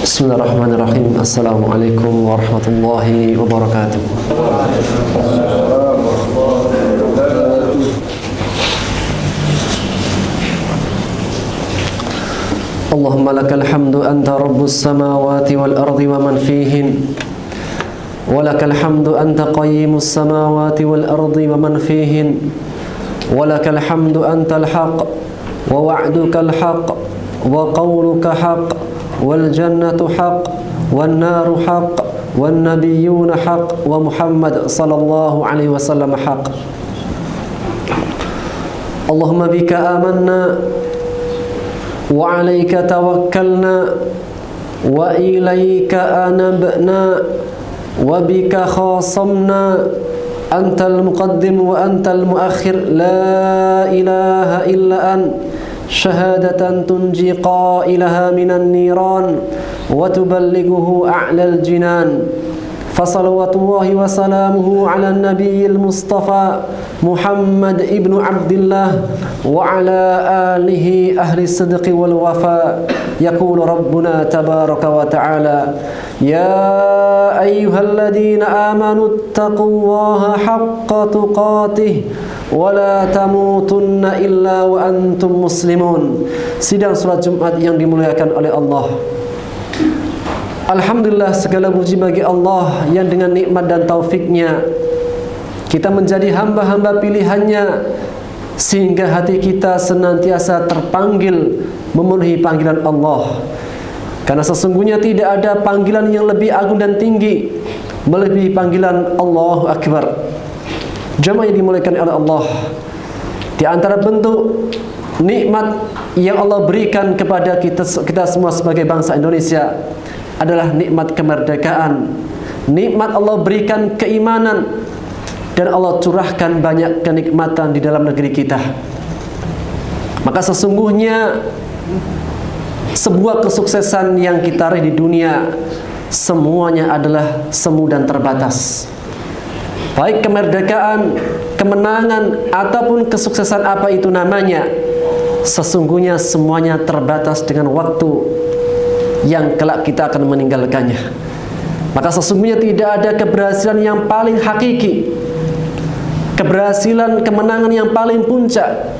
Bismillahirrahmanirrahim. Assalamualaikum warahmatullahi wabarakatuh. Allahumma lakal hamdu anta rabbus samawati wal ardi wa man fihin. Wa lakal hamdu anta qayyimus samawati wal ardi wa man fihin. Wa lakal hamdu antal haqq wa wa'dukal haqq wa qawluka haqq wal jannatu haqq wan naru haqq wan nabiyyuna haqq wa Muhammad sallallahu alaihi wasallam haqq. Allahumma bika amanna wa 'alaika tawakkalna wa ilaika anabna wa bika khasamna antal muqaddim wa antal muakhir la ilaha illa an syahadatan tunji qailaha minan niran wa tuballighuhu a'lal jinan. Fasalawatullahi wa salamuhu ala nabiyil mustafa Muhammad ibnu Abdillah wa ala alihi ahli sidqi wal wafa. Yaqulu rabbuna tabaraka wa ta'ala, ya ayyuhalladzina amanu taqullaha haqqa tuqatih wa la tamutunna illa wa antum muslimun. Sidang salat Jumat yang dimuliakan oleh Allah. Alhamdulillah, segala puji bagi Allah yang dengan nikmat dan taufiknya kita menjadi hamba-hamba pilihannya, sehingga hati kita senantiasa terpanggil memenuhi panggilan Allah. Karena sesungguhnya tidak ada panggilan yang lebih agung dan tinggi melebihi panggilan Allahu Akbar. Jamaah yang dimuliakan oleh Allah, di antara bentuk nikmat yang Allah berikan kepada kita semua sebagai bangsa Indonesia adalah nikmat kemerdekaan. Nikmat Allah berikan keimanan, dan Allah curahkan banyak kenikmatan di dalam negeri kita. Maka sesungguhnya sebuah kesuksesan yang kita raih di dunia semuanya adalah semu dan terbatas. Baik kemerdekaan, kemenangan, ataupun kesuksesan apa itu namanya, sesungguhnya semuanya terbatas dengan waktu yang kelak kita akan meninggalkannya. Maka sesungguhnya tidak ada keberhasilan yang paling hakiki, keberhasilan kemenangan yang paling puncak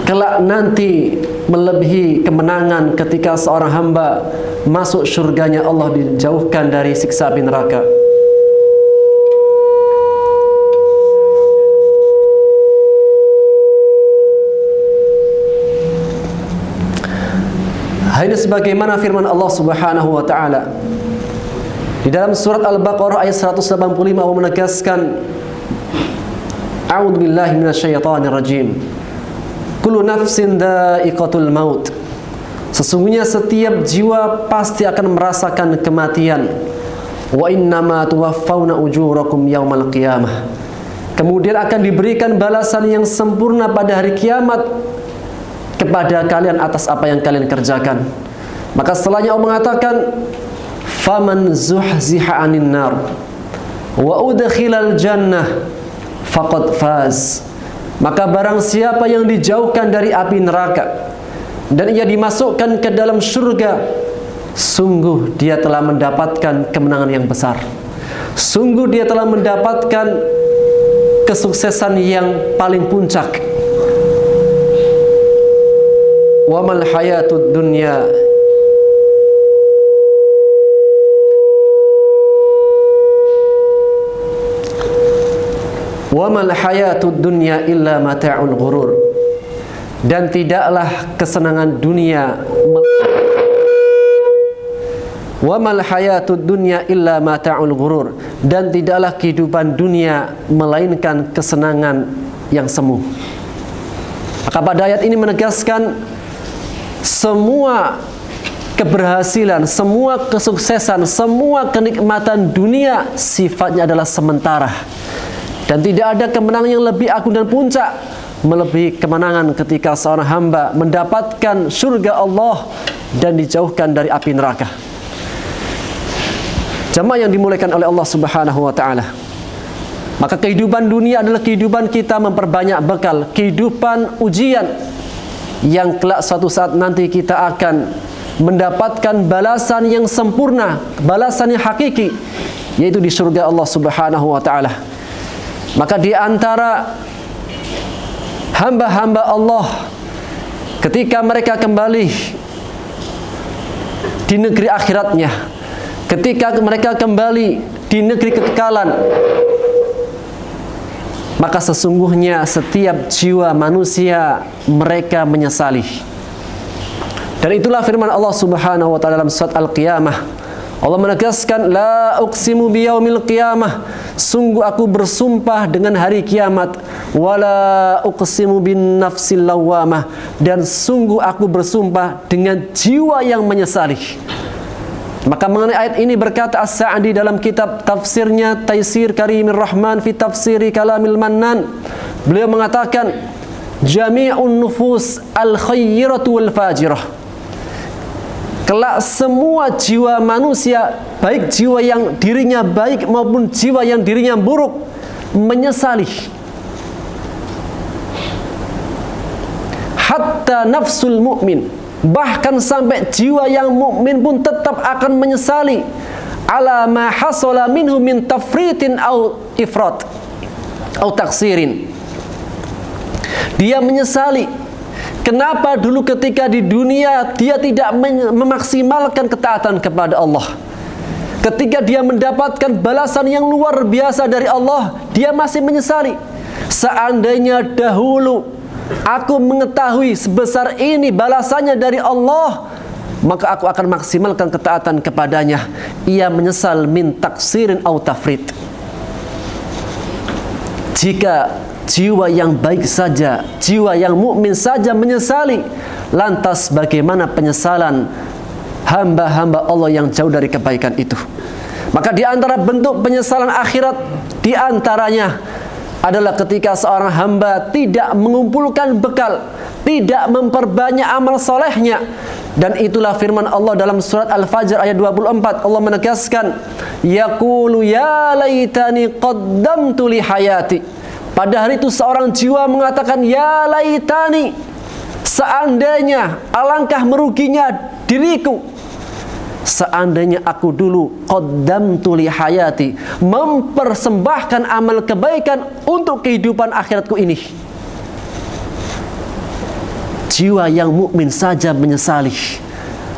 kelak nanti melebihi kemenangan ketika seorang hamba masuk surganya Allah, dijauhkan dari siksa api neraka. Ini sebagaimana firman Allah Subhanahu wa taala di dalam surat Al-Baqarah ayat 185, Allah menegaskan, A'udzu billahi minasyaitonir rajim. Kullu nafsin dha'iqatul maut. Sesungguhnya setiap jiwa pasti akan merasakan kematian. Wa innama tuwaffawna ujurakum yaumal qiyamah. Kemudian akan diberikan balasan yang sempurna pada hari kiamat kepada kalian atas apa yang kalian kerjakan. Maka setelahnya Allah mengatakan, faman zuhziha 'anil nar wa udkhilal jannah faqad faz. Maka barang siapa yang dijauhkan dari api neraka dan ia dimasukkan ke dalam surga, sungguh dia telah mendapatkan kemenangan yang besar. Sungguh dia telah mendapatkan kesuksesan yang paling puncak. Wa mal hayatud dunya wa mal hayatud dunya illa mata'ul ghurur. Dan tidaklah kesenangan dunia wa mal hayatud dunya illa mata'ul ghurur, dan tidaklah kehidupan dunia melainkan kesenangan yang semu. Maka pada ayat ini menegaskan semua keberhasilan, semua kesuksesan, semua kenikmatan dunia sifatnya adalah sementara, dan tidak ada kemenangan yang lebih agung dan puncak melebihi kemenangan ketika seorang hamba mendapatkan surga Allah dan dijauhkan dari api neraka. Jemaah yang dimuliakan oleh Allah Subhanahu wa taala, maka kehidupan dunia adalah kehidupan kita memperbanyak bekal, kehidupan ujian yang kelak suatu saat nanti kita akan mendapatkan balasan yang sempurna, balasan yang hakiki, yaitu di surga Allah Subhanahu wa taala. Maka di antara hamba-hamba Allah ketika mereka kembali di negeri akhiratnya, ketika mereka kembali di negeri kekekalan, maka sesungguhnya setiap jiwa manusia mereka menyesali. Dan itulah firman Allah Subhanahu wa taala dalam surat Al-Qiyamah. Allah menegaskan, la uqsimu biyaumil qiyamah, sungguh aku bersumpah dengan hari kiamat, wala uqsimu bin nafsil lawamah, dan sungguh aku bersumpah dengan jiwa yang menyesali. Maka mengenai ayat ini berkata As-Sa'di dalam kitab tafsirnya Taisir Karimir Rahman fi Tafsiri Kalamil Mannan, beliau mengatakan, jami'un nufus al-khayyiratu wal fajirah, kelak semua jiwa manusia, baik jiwa yang dirinya baik maupun jiwa yang dirinya buruk, menyesali. Hatta nafsul mu'min, bahkan sampai jiwa yang mukmin pun tetap akan menyesali, ala ma hasala minhu min tafritin au ifrat au taksirin. Dia menyesali kenapa dulu ketika di dunia dia tidak memaksimalkan ketaatan kepada Allah. Ketika dia mendapatkan balasan yang luar biasa dari Allah, dia masih menyesali. Seandainya dahulu aku mengetahui sebesar ini balasannya dari Allah, maka aku akan maksimalkan ketaatan kepadanya. Ia menyesal min taksirin au tafrit. Jika jiwa yang baik saja, jiwa yang mukmin saja menyesali, lantas bagaimana penyesalan hamba-hamba Allah yang jauh dari kebaikan itu? Maka di antara bentuk penyesalan akhirat, di antaranya adalah ketika seorang hamba tidak mengumpulkan bekal, tidak memperbanyak amal solehnya. Dan itulah firman Allah dalam surat Al-Fajr ayat 24. Allah menegaskan, yaqulu ya laitani qaddamtu li hayati. Pada hari itu seorang jiwa mengatakan, ya laitani, seandainya, alangkah meruginya diriku, seandainya aku dulu qaddamtu li hayati, mempersembahkan amal kebaikan untuk kehidupan akhiratku ini. Jiwa yang mukmin saja menyesali,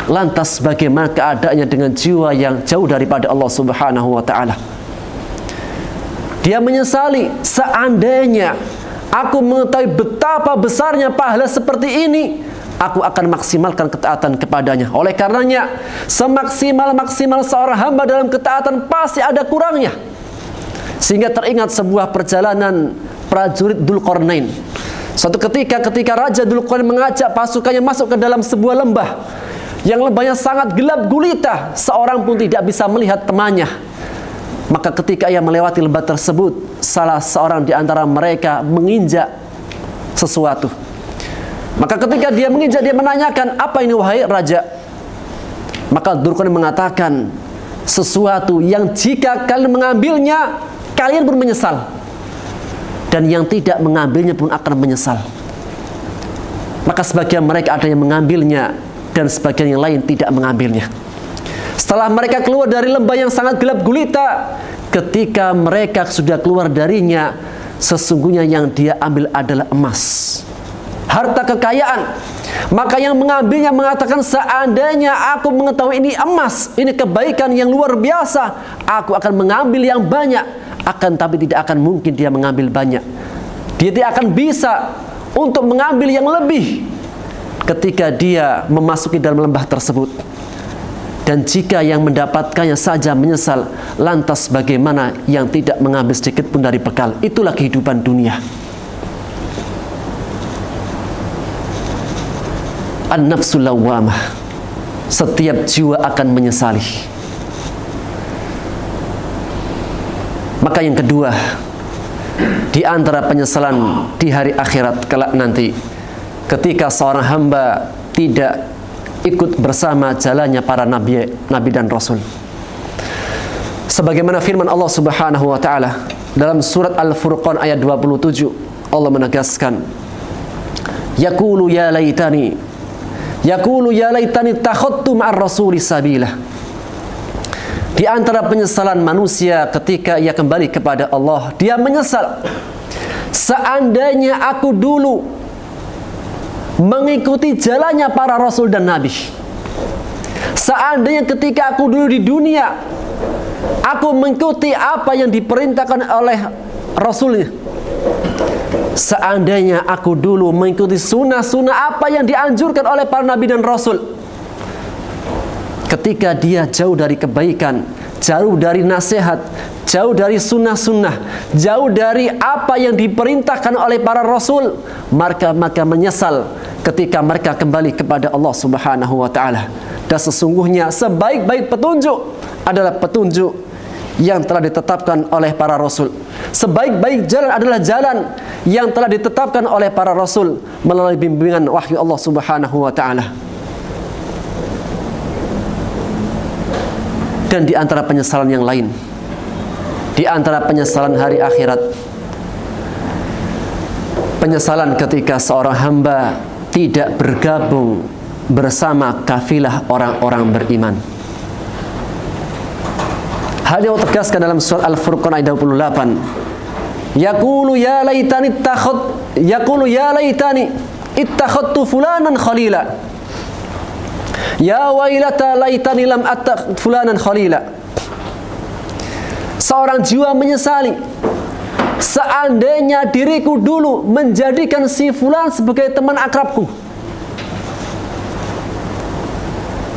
lantas bagaimana keadaannya dengan jiwa yang jauh daripada Allah Subhanahu wa taala? Dia menyesali, seandainya aku mengetahui betapa besarnya pahala seperti ini, aku akan maksimalkan ketaatan kepadanya. Oleh karenanya, semaksimal-maksimal seorang hamba dalam ketaatan pasti ada kurangnya. Sehingga teringat sebuah perjalanan prajurit Dzulqarnain. Suatu ketika Raja Dzulqarnain mengajak pasukannya masuk ke dalam sebuah lembah, yang lembahnya sangat gelap gulita, seorang pun tidak bisa melihat temannya. Maka ketika ia melewati lembah tersebut, salah seorang di antara mereka menginjak sesuatu. Maka ketika dia menginjak, dia menanyakan, apa ini wahai raja? Maka Dzulqarnain mengatakan, sesuatu yang jika kalian mengambilnya, kalian pun menyesal, dan yang tidak mengambilnya pun akan menyesal. Maka sebagian mereka ada yang mengambilnya, dan sebagian yang lain tidak mengambilnya. Setelah mereka keluar dari lembah yang sangat gelap gulita, ketika mereka sudah keluar darinya, sesungguhnya yang dia ambil adalah emas, harta kekayaan. Maka yang mengambilnya mengatakan, seandainya aku mengetahui ini emas, ini kebaikan yang luar biasa, aku akan mengambil yang banyak. Akan tapi tidak akan mungkin dia mengambil banyak. Dia tidak akan bisa untuk mengambil yang lebih ketika dia memasuki dalam lembah tersebut. Dan jika yang mendapatkannya saja menyesal, lantas bagaimana yang tidak mengambil sedikit pun dari bekal? Itulah kehidupan dunia. An-nafsul lawwamah, setiap jiwa akan menyesali. Maka yang kedua, di antara penyesalan di hari akhirat kelak nanti, ketika seorang hamba tidak ikut bersama jalannya para nabi dan rasul. Sebagaimana firman Allah Subhanahu wa taala dalam surat Al-Furqan ayat 27, Allah menegaskan, yaqulu ya laitani Yaqulu ya laitani takhadtu ma'ar rasuli sabila. Di antara penyesalan manusia ketika ia kembali kepada Allah, dia menyesal, seandainya aku dulu mengikuti jalannya para rasul dan nabi. Seandainya ketika aku dulu di dunia, aku mengikuti apa yang diperintahkan oleh rasulnya. Seandainya aku dulu mengikuti sunnah-sunnah apa yang dianjurkan oleh para nabi dan rasul. Ketika dia jauh dari kebaikan, jauh dari nasihat, jauh dari sunnah-sunnah, jauh dari apa yang diperintahkan oleh para rasul, maka menyesal ketika mereka kembali kepada Allah Subhanahu wa ta'ala. Dan sesungguhnya sebaik-baik petunjuk adalah petunjuk yang telah ditetapkan oleh para rasul. Sebaik-baik jalan adalah jalan yang telah ditetapkan oleh para rasul melalui bimbingan wahyu Allah Subhanahu wa ta'ala. Dan di antara penyesalan yang lain, di antara penyesalan hari akhirat, penyesalan ketika seorang hamba tidak bergabung bersama kafilah orang-orang beriman. Hal yang tegaskan dalam surat Al-Furqan ayat 28. Yaqulu ya laitani ittakhadtu fulanan khalila. Ya wailata laitani lam attakhid fulanan khalila. Seorang jiwa menyesali, seandainya diriku dulu menjadikan si fulan sebagai teman akrabku.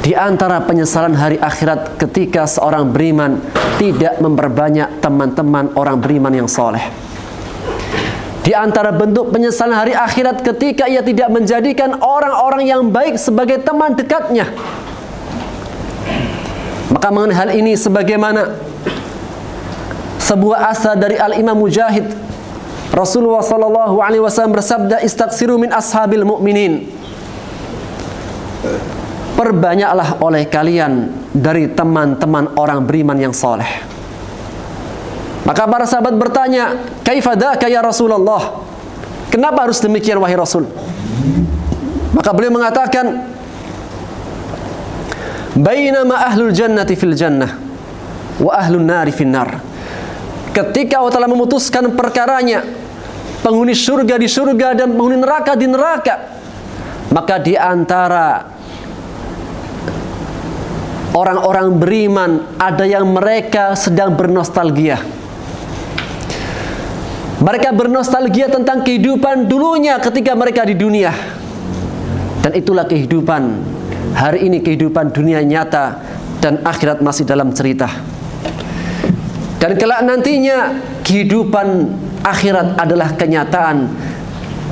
Di antara penyesalan hari akhirat ketika seorang beriman tidak memperbanyak teman-teman orang beriman yang soleh. Di antara bentuk penyesalan hari akhirat ketika ia tidak menjadikan orang-orang yang baik sebagai teman dekatnya. Maka mengenai hal ini sebagaimana sebuah asar dari Al-Imam Mujahid, Rasulullah SAW bersabda, istaghfiru min ashabil mu'minin. Perbanyaklah oleh kalian dari teman-teman orang beriman yang soleh. Maka para sahabat bertanya, kaifa dzaka ya Rasulullah? Kenapa harus demikian wahai Rasul? Maka beliau mengatakan, bainama ahlul jannati fil jannah wa ahlun nari fin nar. Ketika Allah telah memutuskan perkaranya, penghuni surga di surga dan penghuni neraka di neraka, maka di antara orang-orang beriman ada yang mereka sedang bernostalgia. Mereka bernostalgia tentang kehidupan dulunya ketika mereka di dunia. Dan itulah kehidupan hari ini, kehidupan dunia nyata dan akhirat masih dalam cerita. Dan kelak nantinya kehidupan akhirat adalah kenyataan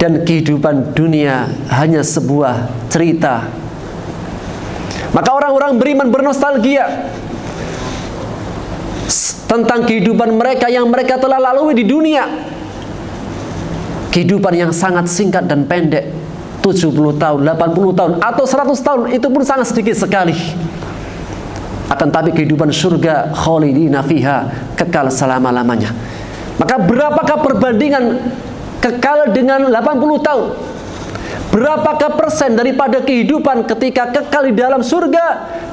dan kehidupan dunia hanya sebuah cerita. Maka orang-orang beriman bernostalgia tentang kehidupan mereka yang mereka telah lalui di dunia. Kehidupan yang sangat singkat dan pendek, 70 tahun, 80 tahun, atau 100 tahun, itu pun sangat sedikit sekali. Akan tapi kehidupan surga, khalidina fiha, kekal selama-lamanya. Maka berapakah perbandingan kekal dengan 80 tahun? Berapakah persen daripada kehidupan ketika kekal di dalam surga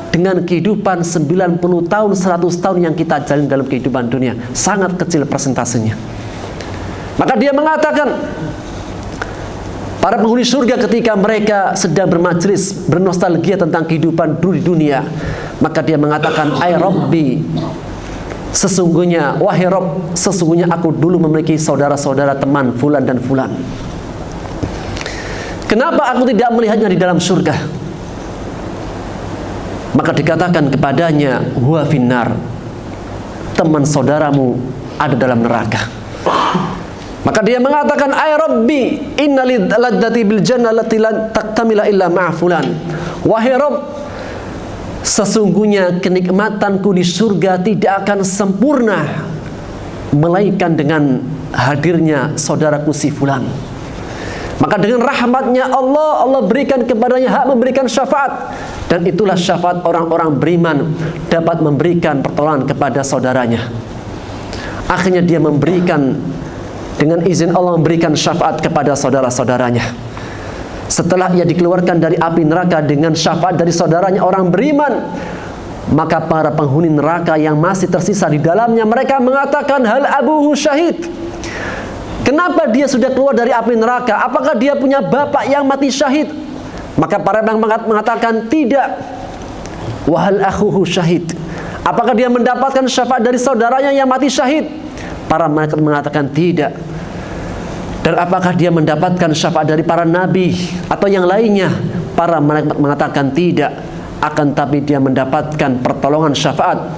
dengan kehidupan 90 tahun, 100 tahun yang kita jalani dalam kehidupan dunia? Sangat kecil persentasenya. Maka dia mengatakan, para penghuni surga ketika mereka sedang bermajlis, bernostalgia tentang kehidupan dulu di dunia, maka dia mengatakan, ay Rabbi, sesungguhnya, wahai Rabb, sesungguhnya aku dulu memiliki saudara-saudara teman fulan dan fulan. Kenapa aku tidak melihatnya di dalam surga? Maka dikatakan kepadanya, huwa finnar, teman saudaramu ada dalam neraka. Maka dia mengatakan, ay Rabbi, inna laddati bil jannah lati lan taktamila illa ma'a fulan. Wahai Rabb, sesungguhnya kenikmatanku di surga tidak akan sempurna melainkan dengan hadirnya saudaraku si fulan. Maka dengan rahmatnya Allah, Allah berikan kepadanya hak memberikan syafaat. Dan itulah syafaat orang-orang beriman, dapat memberikan pertolongan kepada saudaranya. Akhirnya dia memberikan, dengan izin Allah memberikan syafaat kepada saudara-saudaranya. setelah ia dikeluarkan dari api neraka dengan syafaat dari saudaranya orang beriman, maka para penghuni neraka yang masih tersisa di dalamnya, mereka mengatakan, hal abuhu syahid. Kenapa dia sudah keluar dari api neraka? Apakah dia punya bapak yang mati syahid? Maka para malaikat mengatakan, tidak. Wahal akhuhu syahid. Apakah dia mendapatkan syafaat dari saudaranya yang mati syahid? Para malaikat mengatakan tidak. Dan apakah dia mendapatkan syafaat dari para nabi atau yang lainnya? Para malaikat mengatakan tidak. Akan tapi dia mendapatkan pertolongan syafaat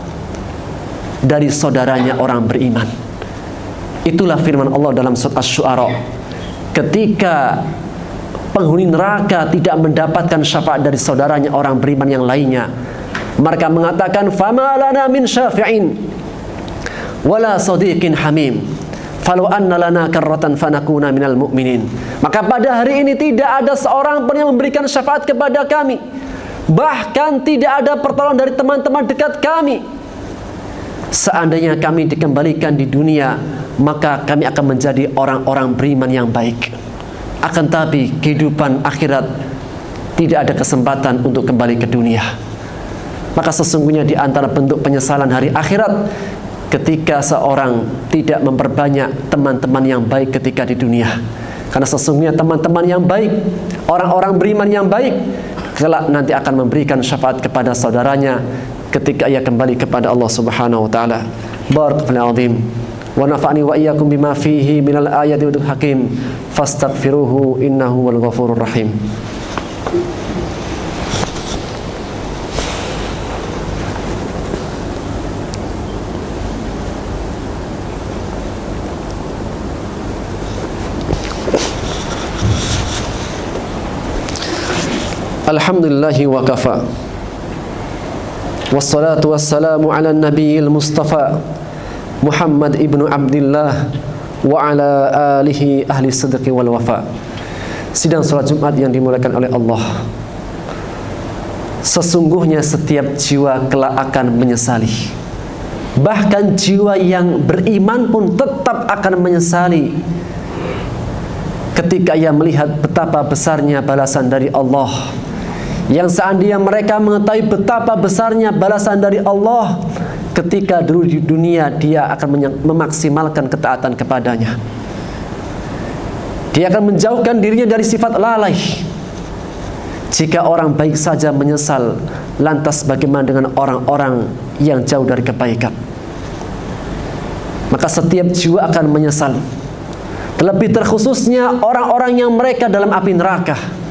dari saudaranya orang beriman. Itulah firman Allah dalam surat Asy-Syu'ara. Ketika penghuni neraka tidak mendapatkan syafaat dari saudaranya orang beriman yang lainnya, mereka mengatakan, fama lana min syafi'in wala sadiqin hamim falau anna lana karratan fanakuna minal mu'minin. Maka pada hari ini tidak ada seorang pun yang memberikan syafaat kepada kami, bahkan tidak ada pertolongan dari teman-teman dekat kami. Seandainya kami dikembalikan di dunia, maka kami akan menjadi orang-orang beriman yang baik. Akan tapi kehidupan akhirat tidak ada kesempatan untuk kembali ke dunia. Maka sesungguhnya di antara bentuk penyesalan hari akhirat, ketika seorang tidak memperbanyak teman-teman yang baik ketika di dunia. Karena sesungguhnya teman-teman yang baik, orang-orang beriman yang baik, kelak nanti akan memberikan syafaat kepada saudaranya ketika ia kembali kepada Allah Subhanahu wa taala. Barakallahu azim. Wa nafa'ani wa iyyakum bima fihi minal ayati wa dzikril hakim. Fastaghfiruhu innahu wal ghafurur rahim. Alhamdulillahi wa kafa. Wassalatu wassalamu ala nabiyil mustafa Muhammad ibnu Abdillah wa ala alihi ahli sidqi wal wafa. Sidang salat Jumat yang dimuliakan oleh Allah. Sesungguhnya setiap jiwa kelak akan menyesali. Bahkan jiwa yang beriman pun tetap akan menyesali ketika ia melihat betapa besarnya balasan dari Allah. Yang seandainya mereka mengetahui betapa besarnya balasan dari Allah, ketika dulu di dunia dia akan memaksimalkan ketaatan kepadanya. Dia akan menjauhkan dirinya dari sifat lalai. Jika orang baik saja menyesal, lantas bagaimana dengan orang-orang yang jauh dari kebaikan? Maka setiap jiwa akan menyesal. Terlebih terkhususnya orang-orang yang mereka dalam api neraka.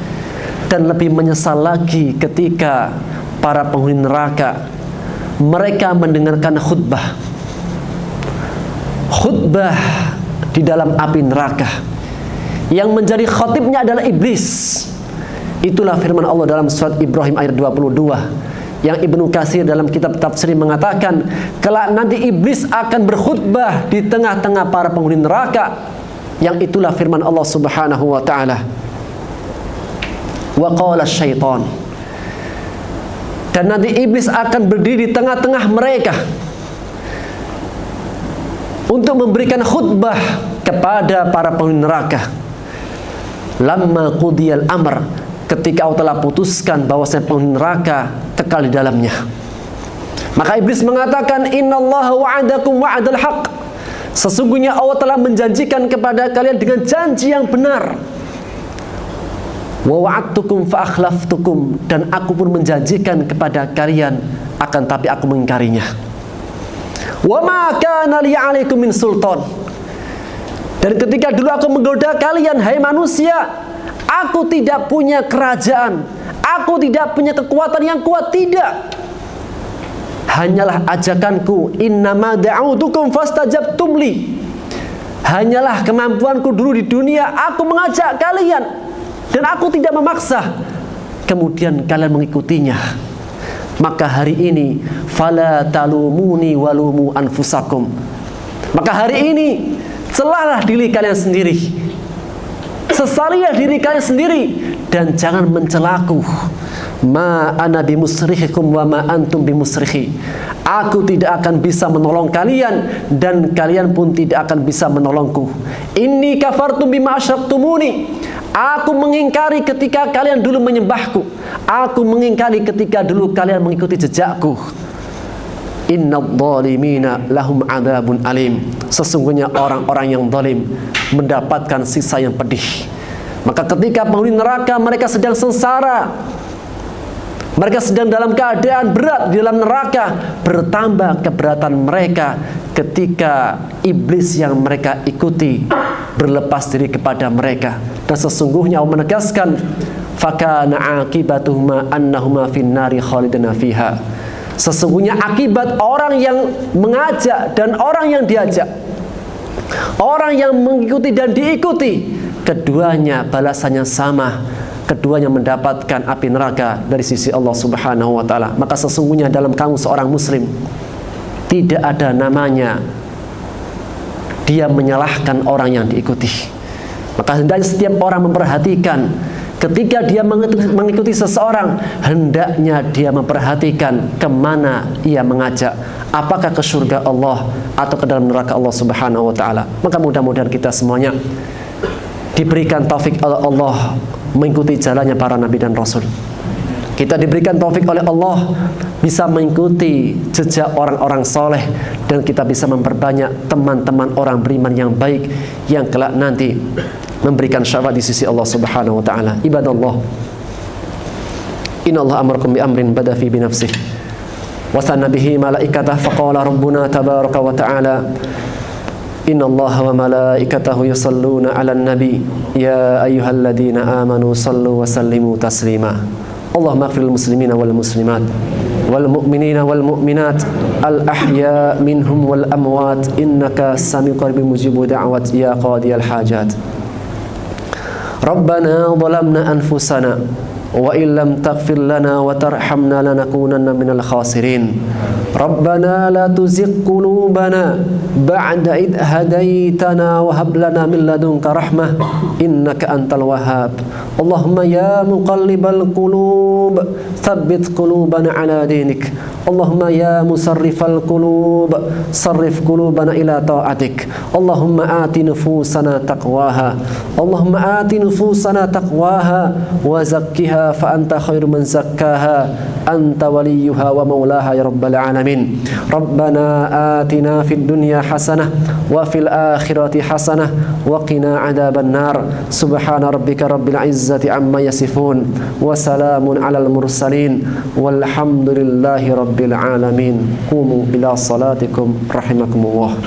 Dan lebih menyesal lagi ketika para penghuni neraka mereka mendengarkan khutbah di dalam api neraka. Yang menjadi khatibnya adalah iblis. Itulah firman Allah dalam surat Ibrahim ayat 22, yang Ibnu Katsir dalam kitab tafsir mengatakan, kelak nanti iblis akan berkhutbah di tengah-tengah para penghuni neraka. Yang itulah firman Allah Subhanahu wa taala. Wa qala syaitan. Dan nanti iblis akan berdiri di tengah-tengah mereka untuk memberikan khutbah kepada para penghuni neraka. Lamma qudiyal amr, ketika Allah telah putuskan bahwasanya penghuni neraka kekal di dalamnya. Maka iblis mengatakan, innallaha wa'adakum wa'adal haq. Sesungguhnya Allah telah menjanjikan kepada kalian dengan janji yang benar. Wa wa'adtukum fa akhlaftukum, dan aku pun menjanjikan kepada kalian, akan tapi aku mengingkarinya. Wa ma kana li 'alaikum min sultan, dan ketika dulu aku menggoda kalian, hai manusia, aku tidak punya kerajaan, aku tidak punya kekuatan yang kuat, tidak. Hanyalah ajakanku, innama da'utukum fastajabtum li. Hanyalah kemampuanku dulu di dunia, aku mengajak kalian dan aku tidak memaksa, kemudian kalian mengikutinya. Maka hari ini fala talumuni walumu anfusakum. Maka hari ini celahlah diri kalian sendiri, sesalilah diri kalian sendiri, dan jangan mencelaku. Ma ana bimusrikhikum wa ma antum bimusrikhi. Aku tidak akan bisa menolong kalian dan kalian pun tidak akan bisa menolongku. Inni kafartum bima asyraktumuni. Aku mengingkari ketika kalian dulu menyembahku. Aku mengingkari ketika dulu kalian mengikuti jejakku. Innadh dhalimina lahum adzabun alim. Sesungguhnya orang-orang yang zalim mendapatkan siksa yang pedih. Maka ketika penghuni neraka mereka sedang sengsara, mereka sedang dalam keadaan berat di dalam neraka, bertambah keberatan mereka ketika iblis yang mereka ikuti berlepas diri kepada mereka. Dan sesungguhnya Allah menegaskan, fakana akibatuhuma annahuma finnari khalidina fiha. Sesungguhnya akibat orang yang mengajak dan orang yang diajak, orang yang mengikuti dan diikuti, keduanya balasannya sama. Keduanya mendapatkan api neraka dari sisi Allah Subhanahu wa ta'ala. Maka sesungguhnya dalam kamu seorang muslim tidak ada namanya dia menyalahkan orang yang diikuti. Maka hendaknya setiap orang memperhatikan ketika dia mengikuti seseorang, hendaknya dia memperhatikan kemana ia mengajak, apakah ke surga Allah atau ke dalam neraka Allah Subhanahu wa ta'ala. Maka mudah-mudahan kita semuanya diberikan taufik oleh Allah mengikuti jalannya para nabi dan rasul. Kita diberikan taufik oleh Allah bisa mengikuti jejak orang-orang soleh, dan kita bisa memperbanyak teman-teman orang beriman yang baik yang kelak nanti memberikan syafaat di sisi Allah Subhanahu wa ta'ala. Ibadallah, innallaha amarakum bi amrin bada fi bi nafsihi wa sanna bihi malaikatah faqala rabbuna tabaraka wa ta'ala innallaha wa malaikatahu yusalluna 'alan nabi ya ayyuhalladzina amanu sallu wa sallimu taslima. Allahumma ighfir lil muslimina wal muslimat wal mu'minina wal mu'minat al ahya minhum wal amwat innaka sami'un qaribun mujibud da'wat ya qadiyal hajat. Rabbana zalamna anfusana wa illam taghfir lana wa tarhamna lanakunanna minal khasirin. Rabbana la tuzigh qulubana ba'da id hadaitana wa hab lana min ladunka rahmah innaka antal wahhab. Allahumma ya muqallibal qulub tsabbit qulubana ala dinik. Allahumma ya musarrifal qulub sarrif qulubana ila ta'atik. Allahumma ati nufusana taqwaha. Allahumma ati nufusana taqwaha wa zakkiha fa anta khairu man zakkaha anta waliyuha wa maulaha ya rabbal alamin. Rabbana atina fid dunya hasanah wa fil akhirati hasanah wa qina adzaban nar. Subhana rabbika rabbil izzati amma yasifun wa salamun alal mursalin walhamdulillahi rabbil alamin. Qumu ila salatikum rahimakumullah.